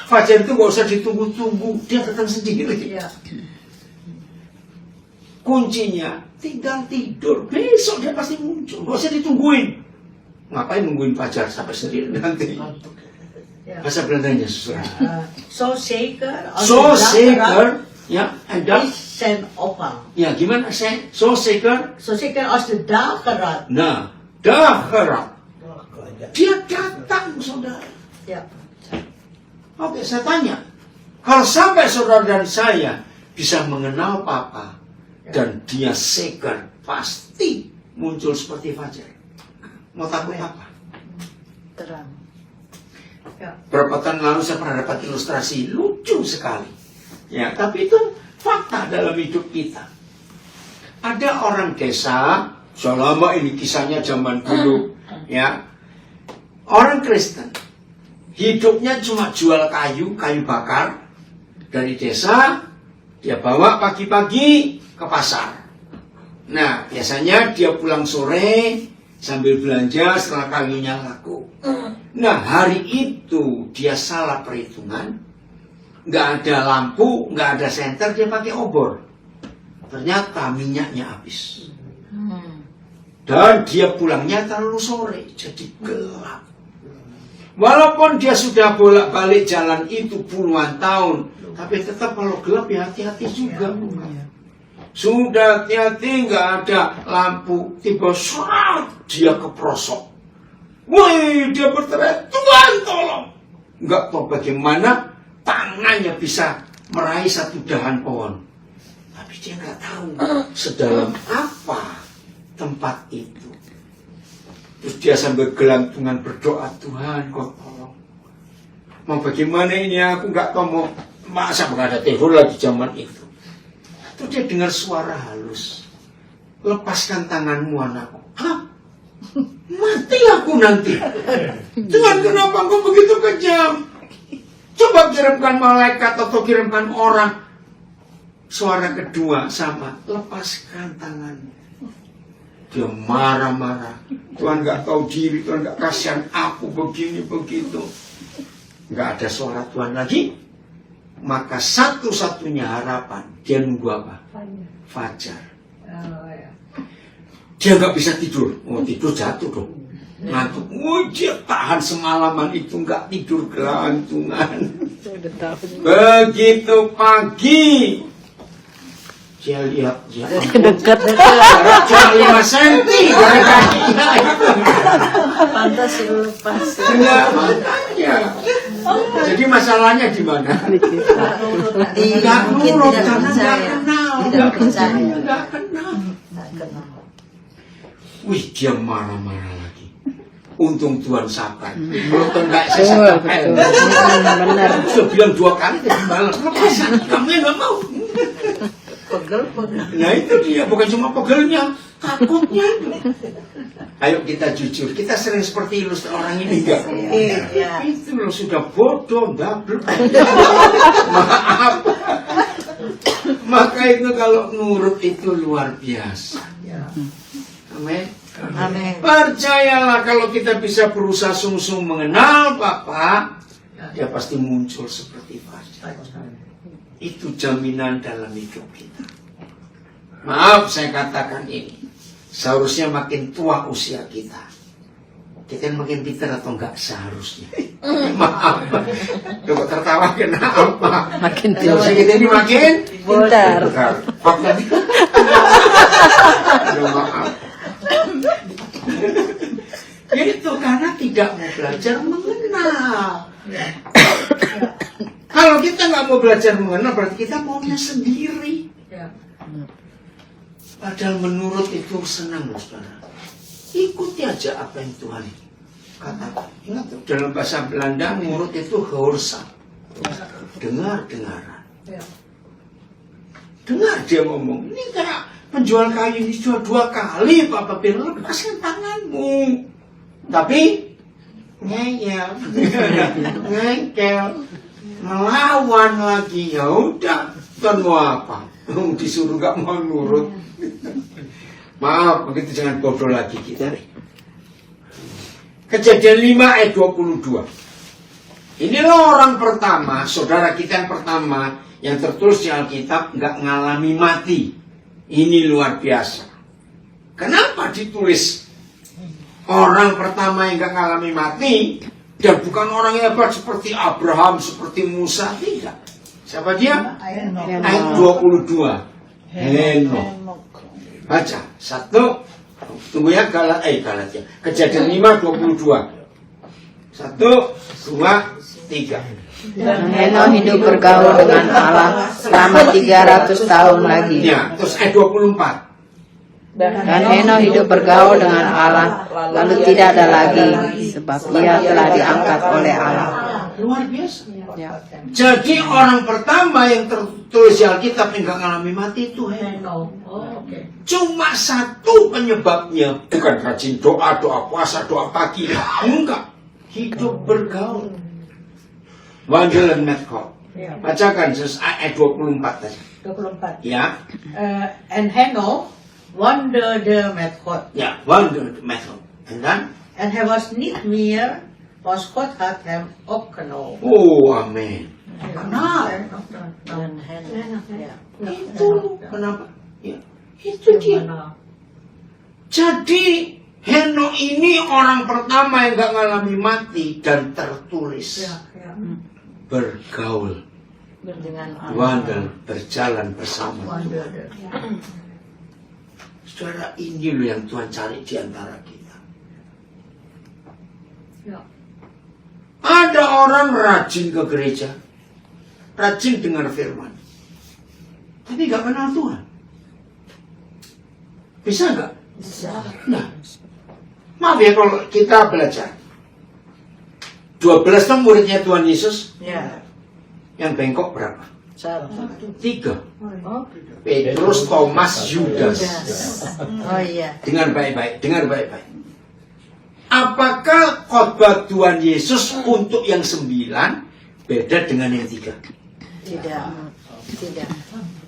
[SPEAKER 1] Fajar itu nggak usah ditunggu-tunggu, dia datang sendiri.
[SPEAKER 3] Ya.
[SPEAKER 1] Kuncinya tinggal tidur, besok dia pasti muncul, nggak usah ditungguin. Ngapain nungguin Fajar sampai sendiri nanti?
[SPEAKER 3] Ya.
[SPEAKER 1] Bahasa Belandanya saudara.
[SPEAKER 3] So zeker als
[SPEAKER 1] So
[SPEAKER 3] je
[SPEAKER 1] zeker, ya, en dat,
[SPEAKER 3] is zijn ophaal.
[SPEAKER 1] ya gimana saya? So zeker,
[SPEAKER 3] Zo zeker als de dageraad.
[SPEAKER 1] nah, dahgerat. Dia datang, saudara.
[SPEAKER 3] Ja.
[SPEAKER 1] Oke, saya tanya, kalau sampai saudara dan saya bisa mengenal Papa dan dia segar, pasti muncul seperti Fajar. Mau takut apa?
[SPEAKER 3] Terang. Ya.
[SPEAKER 1] Berapa tahun lalu saya pernah dapat ilustrasi lucu sekali. Ya, tapi itu fakta dalam hidup kita. Ada orang desa, selama ini kisahnya zaman dulu, ya, orang Kristen, hidupnya cuma jual kayu bakar dari desa, dia bawa pagi-pagi ke pasar. Nah, biasanya dia pulang sore sambil belanja setelah kayunya laku. Nah, hari itu dia salah perhitungan, nggak ada lampu, nggak ada senter, dia pakai obor. Ternyata minyaknya habis. Dan dia pulangnya terlalu sore, jadi gelap. Walaupun dia sudah bolak-balik jalan itu puluhan tahun, tapi tetap kalau gelap ya hati-hati juga. Sudah hati-hati, nggak ada lampu, tiba saat dia keprosok. Wih, dia berteriak, Tuhan tolong. Nggak tahu bagaimana tangannya bisa meraih satu dahan pohon. Tapi dia nggak tahu sedalam apa tempat itu. Terus dia sambil gelantungan berdoa, Tuhan kau tolong. Mau bagaimana ini, aku nggak tahu mau, masa nggak ada telepon lagi zaman itu. Terus dia dengar suara halus, lepaskan tanganmu anakku. Hah? Mati aku nanti. Tuhan, kenapa kau begitu kejam? Coba kirimkan malaikat atau kirimkan orang. Suara kedua sama, lepaskan tanganmu. Dia marah-marah. Tuhan nggak tahu diri, Tuhan nggak kasihan aku begini begitu. Nggak ada suara Tuhan lagi. Maka satu-satunya harapan dia nunggu apa? Fajar. Dia nggak bisa tidur. Oh, tidur jatuh dong. Ngantuk. Oh, dia tahan semalaman itu nggak tidur gelantungan. Begitu pagi. Dia lihat, ya
[SPEAKER 2] Dekat.
[SPEAKER 1] cuma 5 cm dari kakinya itu.
[SPEAKER 3] Pantas lepas.
[SPEAKER 1] Enggak, makanya. Jadi masalahnya di mana? Enggak nurut karena enggak kenal.
[SPEAKER 3] Tidak percaya.
[SPEAKER 1] Enggak kenal. Wih, dia marah-marah lagi. Untung Tuhan sabar. Untung enggak saya sabar.
[SPEAKER 2] Benar.
[SPEAKER 1] Sudah bilang 2 kali tadi malam. Lepasan, kamu yang enggak mau.
[SPEAKER 3] Pegel.
[SPEAKER 1] Nah itu dia, bukan cuma pegelnya, takutnya. Ayo kita jujur, kita sering seperti ilustrasi orang ini enggak?
[SPEAKER 3] Iya.
[SPEAKER 1] Itu loh sudah bodoh, double. Maaf. Maka itu kalau nurut itu luar biasa. Amin.
[SPEAKER 3] Amin.
[SPEAKER 1] Percayalah kalau kita bisa berusaha sungguh-sungguh mengenal Bapa, dia pasti muncul seperti Fajar. Itu jaminan dalam hidup kita. Maaf saya katakan ini. Seharusnya makin tua usia kita, kita makin pintar atau enggak seharusnya. Maaf. Coba tertawa kenapa?
[SPEAKER 2] Makin
[SPEAKER 1] Seharusnya kita ini makin
[SPEAKER 2] pintar.
[SPEAKER 1] Fakta. Maaf. Itu karena tidak mau belajar mengenal. Kalau kita nggak mau belajar mengenal, berarti kita maunya sendiri. Padahal menurut itu senang, saudara. Ikuti aja apa yang Tuhan katakan. Ingat tuh, dalam bahasa Belanda, nurut itu gehoorzaam. Dengar-dengaran. Dengar dia ngomong. Ini kayak penjual kayu ini jual 2 kali, Papa bilang, lepaskan tanganmu. Tapi ngeyel, ngengkel. Melawan lagi, ya udah, Tuhan mau apa? Disuruh gak mau nurut. Maaf, begitu jangan bodoh lagi kita. Kejadian 5 ayat 22. Inilah orang pertama, saudara kita yang pertama yang tertulis di Alkitab nggak ngalami mati. Ini luar biasa. Kenapa ditulis orang pertama yang nggak ngalami mati dan bukan orang yang hebat seperti Abraham, seperti Musa? Tidak. Siapa dia? Ayat 22. Henok. Baca. 1. Tunggu ya, Galatia. Kejadian 5, 22. 1, 2, 3.
[SPEAKER 2] Dan Henok hidup bergaul dengan Allah selama 300 tahun lagi.
[SPEAKER 1] Ya, terus ayat 24.
[SPEAKER 2] Dan Henok hidup bergaul dengan Allah, lalu tidak ada lagi, sebab ia telah diangkat oleh Allah.
[SPEAKER 1] Luar biasa.
[SPEAKER 2] Ya.
[SPEAKER 1] Jadi orang pertama yang tertulis di Alkitab yang gak ngalami mati itu Henok. Cuma satu penyebabnya, bukan rajin doa, doa puasa, doa pagi. Enggak. Hidup bergaul. Wandel and Metcalf. Bacakan ayat 24 tadi.
[SPEAKER 3] 24.
[SPEAKER 1] Ya.
[SPEAKER 3] And Henok wandered met God.
[SPEAKER 1] Ya, wandel Metcalf. And
[SPEAKER 3] he was niet meer, was God had hem opgenomen.
[SPEAKER 1] oh, amin.
[SPEAKER 3] Kenal.
[SPEAKER 5] Dan Henok.
[SPEAKER 3] Ya.
[SPEAKER 1] Itu kenapa? Ya, itu dia. Jadi Henok ini orang pertama yang gak ngalami mati dan tertulis bergaul,
[SPEAKER 5] Dengan Allah.
[SPEAKER 1] wandel, berjalan bersama Tuhan. Saudara, ini loh yang Tuhan cari di antara kita. Ada orang rajin ke gereja, rajin dengar firman, tapi gak kenal Tuhan. Bisa nggak?
[SPEAKER 3] Bisa.
[SPEAKER 1] Nah, maaf ya kalau kita belajar. 12 kan muridnya Tuhan Yesus,
[SPEAKER 3] Ya.
[SPEAKER 1] yang bengkok berapa?
[SPEAKER 3] 1.
[SPEAKER 1] 3.
[SPEAKER 3] Oh.
[SPEAKER 1] Petrus, Thomas, Yudas.
[SPEAKER 3] Oh iya.
[SPEAKER 1] Dengar baik-baik, dengar baik-baik. Apakah khotbah Tuhan Yesus untuk yang 9 beda dengan yang 3?
[SPEAKER 3] Tidak. Tidak.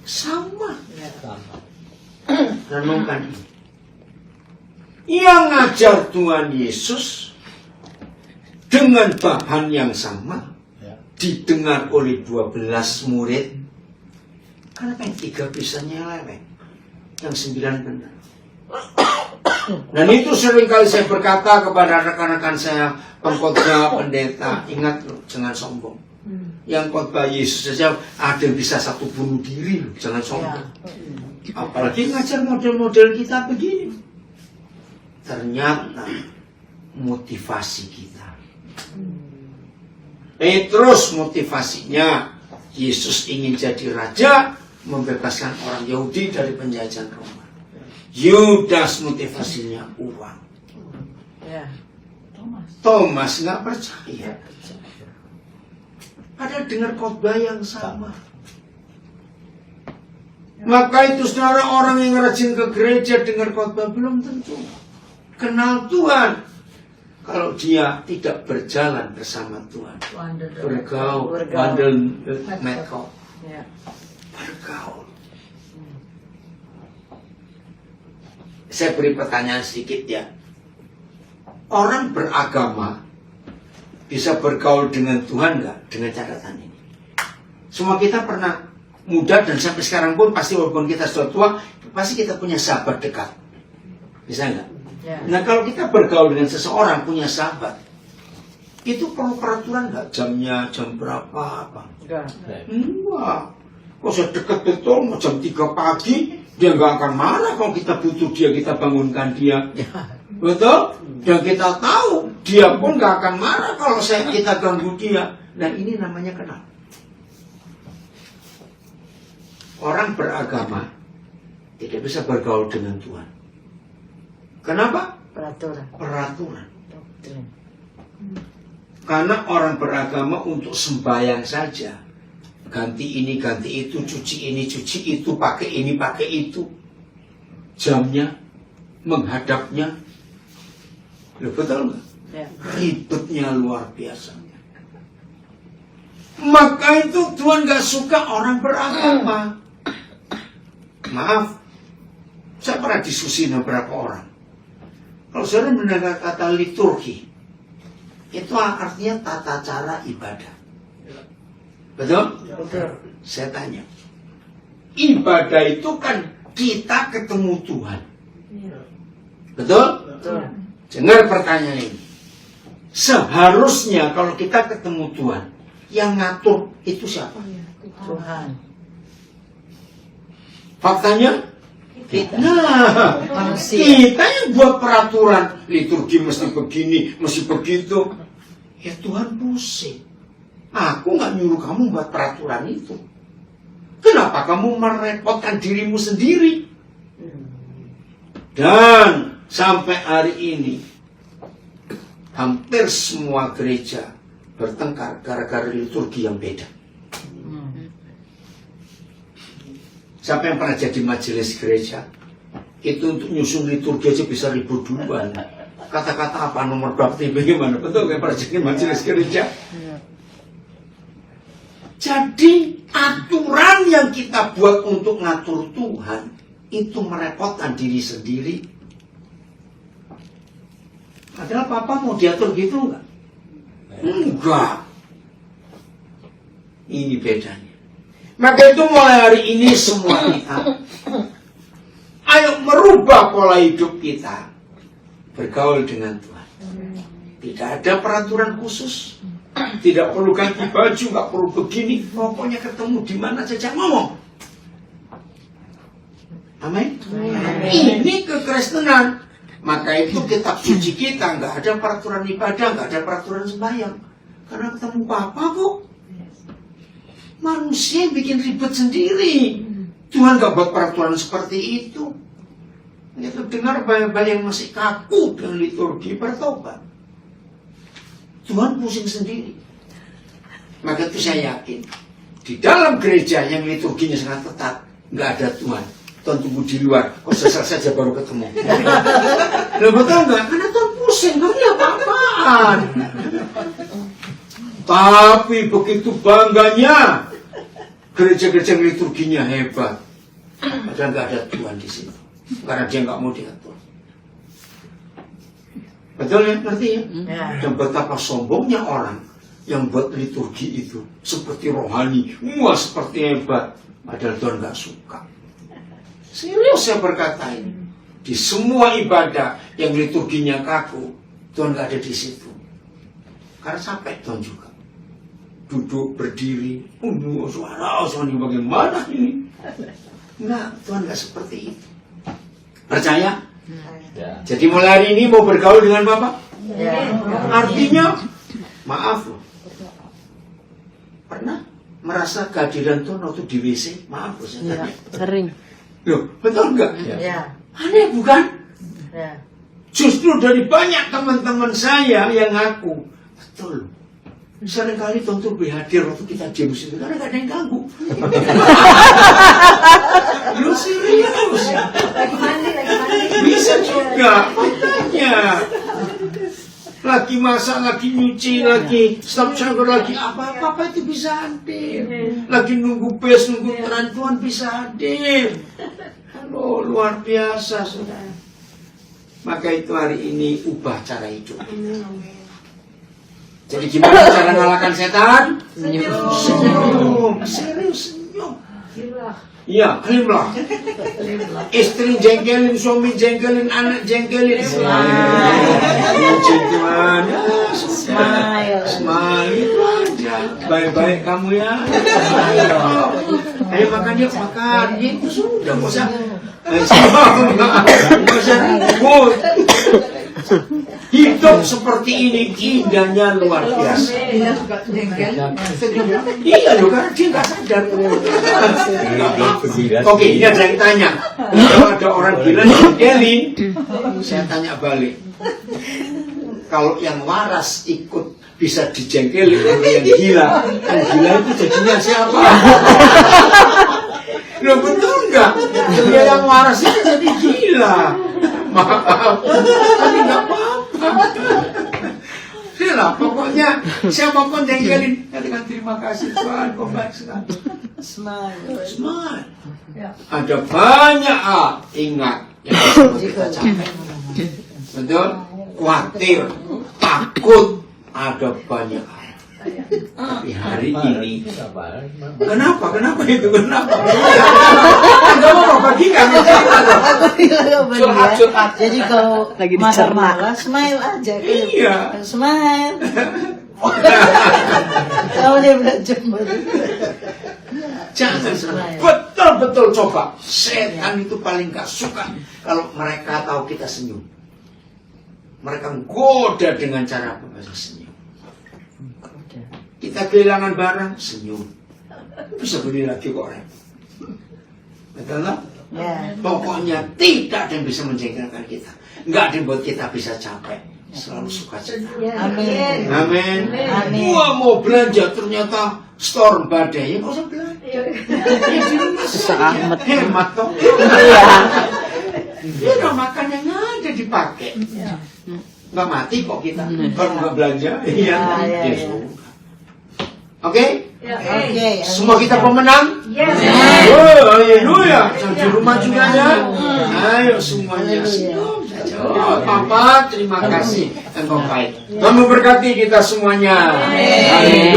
[SPEAKER 1] Sama.
[SPEAKER 3] Ya.
[SPEAKER 1] Renungkan ini. Yang ngajar Tuhan Yesus dengan bahan yang sama didengar oleh 12 murid. Kenapa yang 3 bisa nyeleweng, yang 9 benar? Dan itu seringkali saya berkata kepada rekan-rekan saya, pengkhotbah, pendeta, ingat loh, jangan sombong. Yang khotbah Yesus saja ada yang bisa 1 bunuh diri loh, jangan sombong. Apalagi ngajar model-model kita begini. Ternyata motivasi kita. Terus motivasinya Yesus ingin jadi raja, membebaskan orang Yahudi dari penjajahan Roma. Yudas motivasinya uang.
[SPEAKER 3] Ya.
[SPEAKER 1] Thomas nggak percaya. Padahal dengar khotbah yang sama. Maka itu saudara, orang yang rajin ke gereja dengar khotbah belum tentu kenal Tuhan kalau dia tidak berjalan bersama Tuhan. Bergaul, wandel Metcalf.
[SPEAKER 3] Ya.
[SPEAKER 1] Bergaul. Saya beri pertanyaan sedikit ya. Orang beragama bisa bergaul dengan Tuhan nggak dengan catatan ini? Semua kita pernah muda dan sampai sekarang pun pasti walaupun kita sudah tua, pasti kita punya sahabat dekat. Bisa nggak?
[SPEAKER 3] Ya.
[SPEAKER 1] Nah kalau kita bergaul dengan seseorang, punya sahabat, itu perlu peraturan nggak? Jamnya, jam berapa, apa?
[SPEAKER 3] Enggak.
[SPEAKER 1] Enggak. Kalau saya dekat betul, mau jam 3 pagi, dia nggak akan marah kalau kita butuh dia, kita bangunkan dia. Betul? Dan kita tahu, dia pun nggak akan marah kalau kita ganggu dia. Dan ini namanya kenal. Orang beragama tidak bisa bergaul dengan Tuhan. Kenapa?
[SPEAKER 3] Peraturan.
[SPEAKER 1] Peraturan.
[SPEAKER 3] Doktrin.
[SPEAKER 1] Karena orang beragama untuk sembahyang saja. Ganti ini, ganti itu, cuci ini, cuci itu, pakai ini, pakai itu. Jamnya, menghadapnya. Loh, betul nggak?
[SPEAKER 3] Ya.
[SPEAKER 1] Ribetnya luar biasa. Maka itu Tuhan gak suka orang beragama. Maaf, saya pernah diskusi dengan beberapa orang. Kalau saya mendengar kata liturgi, Itu artinya tata cara ibadah. Betul?
[SPEAKER 3] Betul.
[SPEAKER 1] Saya tanya. Ibadah itu kan kita ketemu Tuhan. Betul?
[SPEAKER 3] Betul.
[SPEAKER 1] Dengar pertanyaan ini. Seharusnya kalau kita ketemu Tuhan, yang ngatur itu siapa?
[SPEAKER 3] Tuhan.
[SPEAKER 1] Faktanya?
[SPEAKER 3] Kita.
[SPEAKER 1] Nah,
[SPEAKER 3] Manusia.
[SPEAKER 1] kita yang buat peraturan. Liturgi mesti begini, mesti begitu. Ya Tuhan pusing. Aku nggak nyuruh kamu buat peraturan itu. Kenapa kamu merepotkan dirimu sendiri? Dan sampai hari ini, hampir semua gereja bertengkar gara-gara liturgi yang beda. Siapa yang pernah jadi majelis gereja? Itu untuk nyusun liturgi aja bisa ribu duluan. Kata-kata apa, nomor bakti bagaimana? Betul kayak pernah jadi majelis gereja? Jadi aturan yang kita buat untuk ngatur Tuhan itu merepotkan diri sendiri. Padahal Papa mau diatur gitu enggak? Enggak. Ini bedanya. Maka itu mulai hari ini semua kita ayo merubah pola hidup kita bergaul dengan Tuhan. Tidak ada peraturan khusus. Tidak perlu ganti baju, nggak perlu begini. Pokoknya ketemu di mana saja ngomong. Amin. Ini kekristenan. Maka itu kitab suci kita nggak ada peraturan ibadah, nggak ada peraturan sembahyang. Karena ketemu Papa kok. Manusia yang bikin ribet sendiri. Tuhan nggak buat peraturan seperti itu. Itu dengar banyak yang masih kaku dengan liturgi, bertobat. Tuhan pusing sendiri. Maka itu saya yakin di dalam gereja yang liturginya sangat ketat nggak ada Tuhan. Tuhan tunggu di luar, kok selesai saja baru ketemu. Loh betul nggak? Karena Tuhan pusing, kamu apa-apaan. Tapi begitu bangganya gereja-gereja yang liturginya hebat, padahal nggak ada Tuhan di sini, karena dia nggak mau diatur. Betul ya, ngerti ya? Dan betapa sombongnya orang yang buat liturgi itu seperti rohani, wah seperti hebat, padahal Tuhan nggak suka. Serius saya berkata ini, di semua ibadah yang liturginya kaku, Tuhan nggak ada di situ. Karena sampai Tuhan juga duduk berdiri, suara ini bagaimana ini? Enggak, Tuhan nggak seperti itu. Percaya? Ya. Jadi mulai hari ini mau bergaul dengan Bapak? Ya. Artinya, maaf loh. Pernah merasa kehadiran Tuhan waktu di WC? Maaf loh saya. Ya,
[SPEAKER 2] sering.
[SPEAKER 1] Loh, betul enggak?
[SPEAKER 3] Ya.
[SPEAKER 1] Aneh bukan?
[SPEAKER 3] Ya.
[SPEAKER 1] Justru dari banyak teman-teman saya yang ngaku, betul. Seringkali Tuhan tuh berhadir waktu kita diam di situ karena gak ada yang ganggu. Lu serius?
[SPEAKER 3] Lagi mandi.
[SPEAKER 1] Bisa juga, makanya. Lagi masak, lagi nyuci, lagi stop shower, lagi apa-apa itu bisa hadir. Lagi nunggu bus, nunggu peran Tuhan bisa hadir. Halo, luar biasa, saudara. Maka itu hari ini ubah cara hidup. Jadi gimana cara ngalahkan setan? Senyum. Serius senyum. Iya, halimlah. Istri jengkelin, suami jengkelin, anak jengkelin. Gimana? Smile itu aja. Baik-baik kamu ya. Ayo makan yuk, makan. Itu sudah nggak usah. Nggak usah ribut. Hidup seperti ini indahnya luar biasa. Iya loh, karena dia nggak sadar. Oke, ini ada yang tanya. Kalau ada orang gila jengkelin, saya tanya balik. Kalau yang waras ikut bisa dijengkelin oleh yang gila, yang gila itu jadinya siapa? Loh betul nggak? Dia yang waras itu jadi gila. Maaf, tapi nggak apa-apa. Lah, pokoknya siapapun jengkelin, katakan terima kasih Tuhan, kau baik sekali. Smile. Ada banyak ingat yang harus kita capai. Betul? Khawatir, takut, ada banyak hal. Tapi hari ini, kenapa itu? Kenapa? Anda mau bagikan?
[SPEAKER 3] Aku bilang ke
[SPEAKER 4] Curhat,
[SPEAKER 3] dia,
[SPEAKER 4] curhat.
[SPEAKER 3] jadi kalau
[SPEAKER 2] Lagi dicerna.
[SPEAKER 3] marah-marah, smile aja.
[SPEAKER 1] Iya.
[SPEAKER 3] Smile. Kalau dia udah jemur.
[SPEAKER 1] Jangan betul-betul coba. Setan itu paling gak suka kalau mereka tahu kita senyum. Mereka goda dengan cara apa? Senyum. Kita kehilangan barang, senyum. Bisa beli lagi kok, Rem. Betul nggak?
[SPEAKER 3] Ya.
[SPEAKER 1] Pokoknya tidak ada yang bisa menjengkelkan kita. Nggak ada yang buat kita bisa capek. Selalu suka cita.
[SPEAKER 3] Amin.
[SPEAKER 1] Amin.
[SPEAKER 3] Amin.
[SPEAKER 1] Gua mau belanja ternyata storm badai, ya nggak usah belanja. Ya di rumah saja.
[SPEAKER 2] Amat.
[SPEAKER 1] Hemat toh.
[SPEAKER 2] Iya.
[SPEAKER 1] Ya udah makan yang ada dipakai. Nggak mati kok kita kalau nggak belanja. Iya.
[SPEAKER 3] iya,
[SPEAKER 1] Ya,
[SPEAKER 3] iya.
[SPEAKER 1] sudah. Oke?
[SPEAKER 3] Oke.
[SPEAKER 1] Semua kita pemenang?
[SPEAKER 6] Yes.
[SPEAKER 1] Oh, haleluya. Yang di rumah juga ya. Ayo semuanya senyum saja. Oh, Papa, terima kasih. Engkau baik. Tuhan memberkati kita semuanya. Amin.